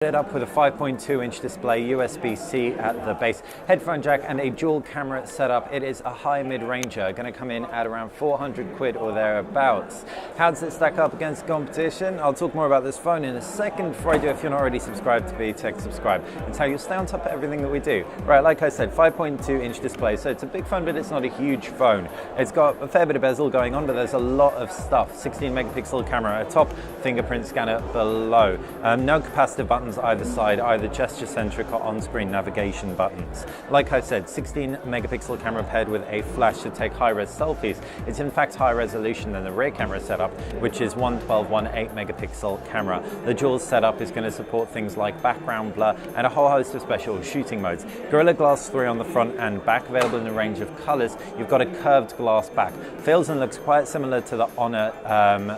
It up with a 5.2-inch display, USB-C at the base, headphone jack and a dual camera setup. It is a high mid-ranger, going to come in at around 400 quid or thereabouts. How does it stack up against competition? I'll talk more about this phone in a second. Before I do, if you're not already subscribed to BTech, subscribe. It's how you'll stay on top of everything that we do. Right, like I said, 5.2-inch display, so it's a big phone, but it's not a huge phone. It's got a fair bit of bezel going on, but there's a lot of stuff. 16-megapixel camera at top, fingerprint scanner below. No capacitive buttons either side, either gesture-centric or on-screen navigation buttons. Like I said, 16-megapixel camera paired with a flash to take high-res selfies. It's in fact higher resolution than the rear camera setup, which is 112, 8-megapixel camera. The dual setup is going to support things like background blur and a whole host of special shooting modes. Gorilla Glass 3 on the front and back, available in a range of colors. You've got a curved glass back. Feels and looks quite similar to the Honor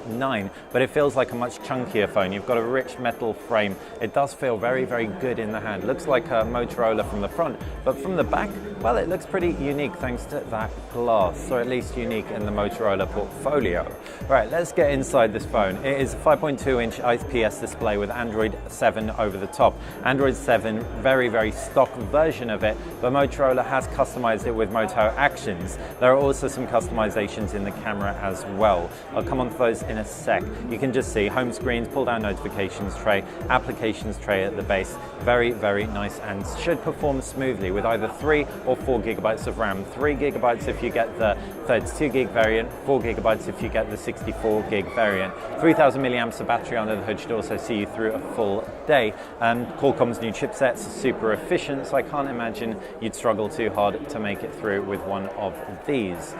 9, but it feels like a much chunkier phone. You've got a rich metal frame. It does feel very, very good in the hand. Looks like a Motorola from the front, but from the back, well, it looks pretty unique thanks to that glass, or at least unique in the Motorola portfolio. Right, let's get inside this phone. It is a 5.2-inch IPS display with Android 7 over the top. Android 7, very, very stock version of it, but Motorola has customized it with Moto Actions. There are also some customizations in the camera as well. I'll come on to those in a sec. You can just see home screens, pull down notifications tray, applications tray at the base. Very, very nice and should perform smoothly with either 3 or 4 gigabytes of RAM. 3 gigabytes if you get the 32 gig variant, 4 gigabytes if you get the 64 gig variant. 3000 milliamps of battery under the hood should also see you through a full day. Qualcomm's new chipsets are super efficient, so I can't imagine you'd struggle too hard to make it through with one of these.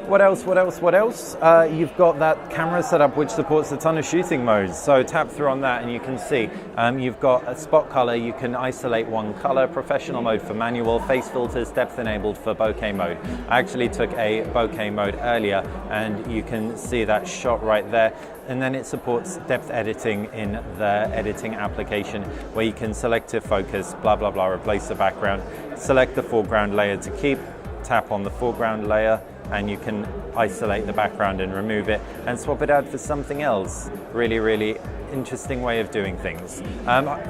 What else? You've got that camera setup which supports a ton of shooting modes. So tap through on that and you can see you've got a spot color. You can isolate one color, professional mode for manual, face filters, depth enabled for bokeh mode. I actually took a bokeh mode earlier and you can see that shot right there. And then it supports depth editing in the editing application where you can selective focus, blah, blah, blah, replace the background, select the foreground layer to keep, tap on the foreground layer, and you can isolate the background and remove it and swap it out for something else. Really, really interesting way of doing things.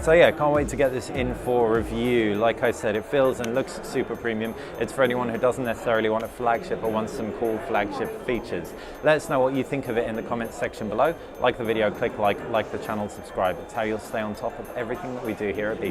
So yeah, can't wait to get this in for review. Like I said, it feels and looks super premium. It's for anyone who doesn't necessarily want a flagship but wants some cool flagship features. Let us know what you think of it in the comments section below. Like the video, click like the channel, subscribe. It's how you'll stay on top of everything that we do here at BTech.